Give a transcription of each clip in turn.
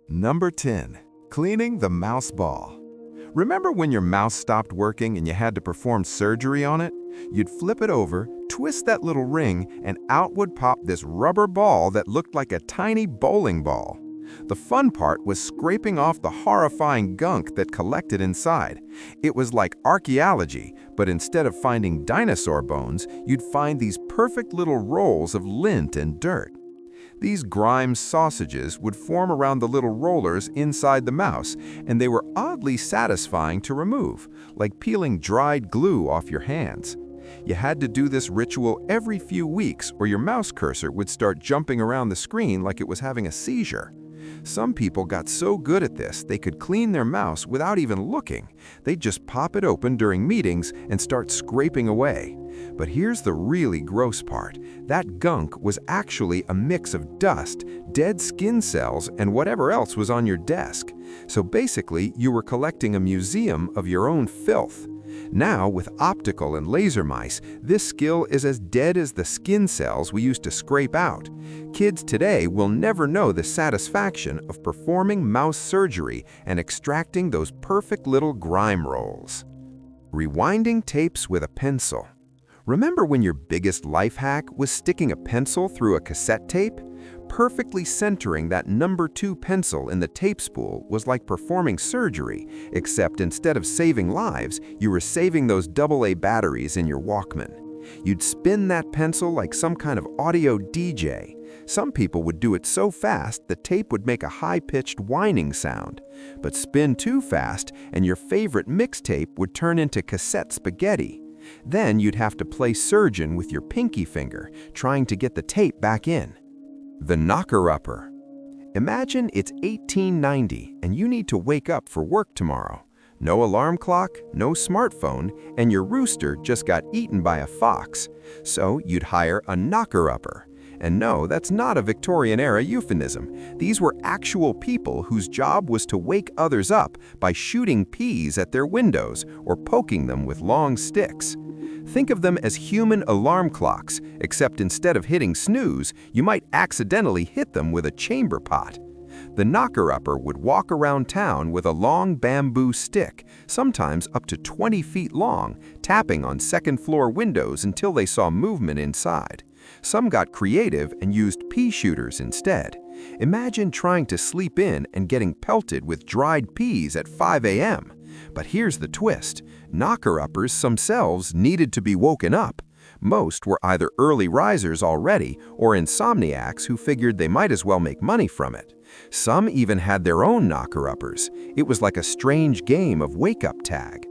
Number 10. Cleaning the mouse ball. Remember when your mouse stopped working and you had to perform surgery on it? You'd flip it over, twist that little ring, and out would pop this rubber ball that looked like a tiny bowling ball. The fun part was scraping off the horrifying gunk that collected inside. It was like archaeology, but instead of finding dinosaur bones, you'd find these perfect little rolls of lint and dirt. These Grimes sausages would form around the little rollers inside the mouse, and they were oddly satisfying to remove, like peeling dried glue off your hands. You had to do this ritual every few weeks or your mouse cursor would start jumping around the screen like it was having a seizure. Some people got so good at this they could clean their mouse without even looking. They'd just pop it open during meetings and start scraping away. But here's the really gross part. That gunk was actually a mix of dust, dead skin cells, and whatever else was on your desk. So basically, you were collecting a museum of your own filth. Now, with optical and laser mice, this skill is as dead as the skin cells we used to scrape out. Kids today will never know the satisfaction of performing mouse surgery and extracting those perfect little grime rolls. Rewinding tapes with a pencil. Remember when your biggest life hack was sticking a pencil through a cassette tape? Perfectly centering that number 2 pencil in the tape spool was like performing surgery, except instead of saving lives, you were saving those AA batteries in your Walkman. You'd spin that pencil like some kind of audio DJ. Some people would do it so fast the tape would make a high-pitched whining sound. But spin too fast and your favorite mixtape would turn into cassette spaghetti. Then you'd have to play surgeon with your pinky finger, trying to get the tape back in. The knocker-upper. Imagine it's 1890 and you need to wake up for work tomorrow. No alarm clock, no smartphone, and your rooster just got eaten by a fox. So you'd hire a knocker-upper. And no, that's not a Victorian-era euphemism. These were actual people whose job was to wake others up by shooting peas at their windows or poking them with long sticks. Think of them as human alarm clocks, except instead of hitting snooze, you might accidentally hit them with a chamber pot. The knocker-upper would walk around town with a long bamboo stick, sometimes up to 20 feet long, tapping on second-floor windows until they saw movement inside. Some got creative and used pea shooters instead. Imagine trying to sleep in and getting pelted with dried peas at 5 a.m. But here's the twist. Knocker-uppers themselves needed to be woken up. Most were either early risers already or insomniacs who figured they might as well make money from it. Some even had their own knocker-uppers. It was like a strange game of wake-up tag.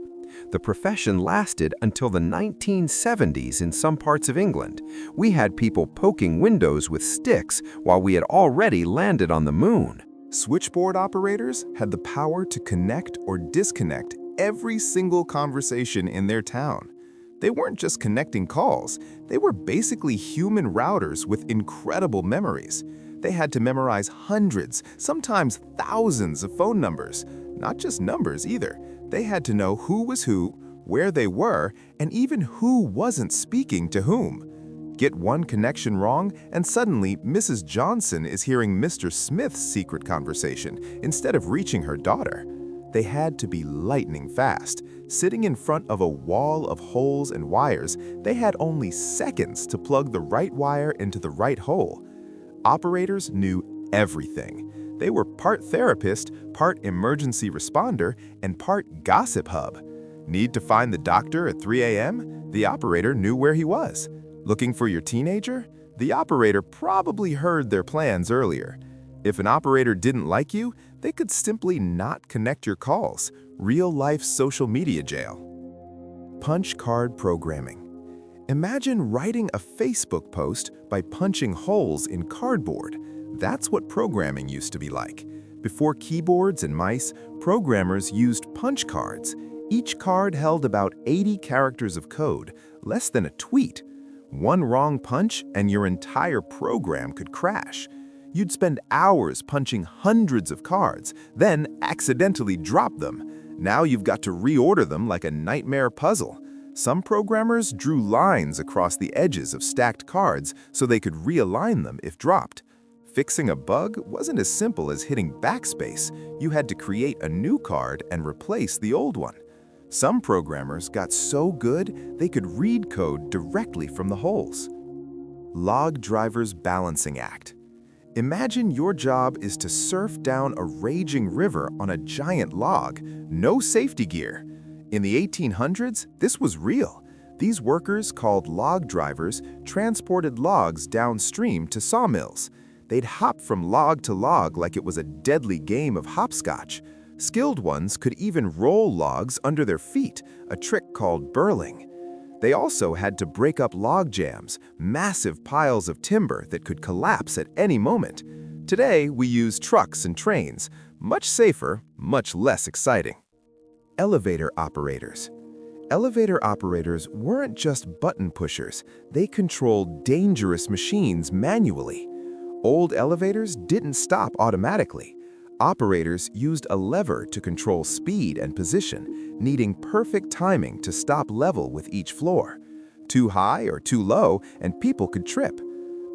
The profession lasted until the 1970s in some parts of England. We had people poking windows with sticks while we had already landed on the moon. Switchboard operators had the power to connect or disconnect every single conversation in their town. They weren't just connecting calls, they were basically human routers with incredible memories. They had to memorize hundreds, sometimes thousands of phone numbers. Not just numbers either. They had to know who was who, where they were, and even who wasn't speaking to whom. Get one connection wrong, and suddenly Mrs. Johnson is hearing Mr. Smith's secret conversation instead of reaching her daughter. They had to be lightning fast. Sitting in front of a wall of holes and wires, they had only seconds to plug the right wire into the right hole. Operators knew everything. They were part therapist, part emergency responder, and part gossip hub. Need to find the doctor at 3 a.m.? The operator knew where he was. Looking for your teenager? The operator probably heard their plans earlier. If an operator didn't like you, they could simply not connect your calls. Real-life social media jail. Punch card programming. Imagine writing a Facebook post by punching holes in cardboard. That's what programming used to be like. Before keyboards and mice, programmers used punch cards. Each card held about 80 characters of code, less than a tweet. One wrong punch and your entire program could crash. You'd spend hours punching hundreds of cards, then accidentally drop them. Now you've got to reorder them like a nightmare puzzle. Some programmers drew lines across the edges of stacked cards so they could realign them if dropped. Fixing a bug wasn't as simple as hitting backspace. You had to create a new card and replace the old one. Some programmers got so good they could read code directly from the holes. Log Driver's Balancing Act. Imagine your job is to surf down a raging river on a giant log, no safety gear. In the 1800s, this was real. These workers, called log drivers, transported logs downstream to sawmills. They'd hop from log to log like it was a deadly game of hopscotch. Skilled ones could even roll logs under their feet, a trick called burling. They also had to break up log jams, massive piles of timber that could collapse at any moment. Today, we use trucks and trains, much safer, much less exciting. Elevator operators. Elevator operators weren't just button pushers, they controlled dangerous machines manually. Old elevators didn't stop automatically. Operators used a lever to control speed and position, needing perfect timing to stop level with each floor. Too high or too low, and people could trip.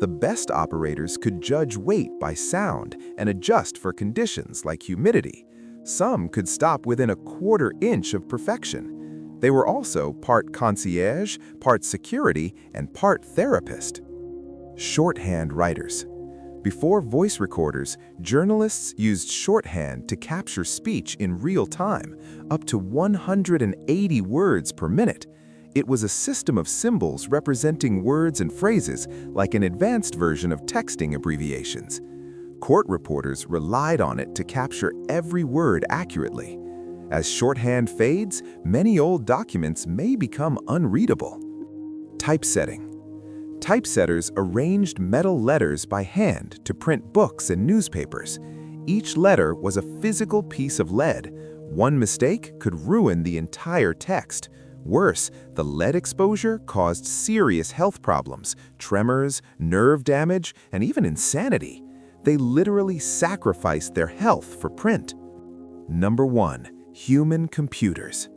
The best operators could judge weight by sound and adjust for conditions like humidity. Some could stop within a quarter inch of perfection. They were also part concierge, part security, and part therapist. Shorthand writers. Before voice recorders, journalists used shorthand to capture speech in real time, up to 180 words per minute. It was a system of symbols representing words and phrases, like an advanced version of texting abbreviations. Court reporters relied on it to capture every word accurately. As shorthand fades, many old documents may become unreadable. Typesetting. Typesetters arranged metal letters by hand to print books and newspapers. Each letter was a physical piece of lead. One mistake could ruin the entire text. Worse, the lead exposure caused serious health problems, tremors, nerve damage, and even insanity. They literally sacrificed their health for print. Number 1. Human computers.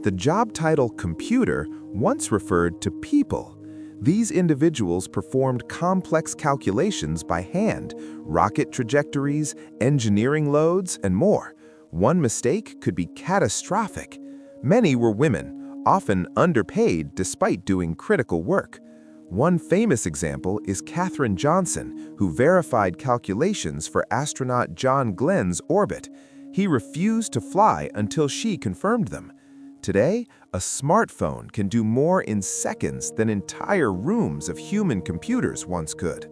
The job title computer once referred to people. These individuals performed complex calculations by hand, rocket trajectories, engineering loads, and more. One mistake could be catastrophic. Many were women, often underpaid despite doing critical work. One famous example is Katherine Johnson, who verified calculations for astronaut John Glenn's orbit. He refused to fly until she confirmed them. Today, a smartphone can do more in seconds than entire rooms of human computers once could.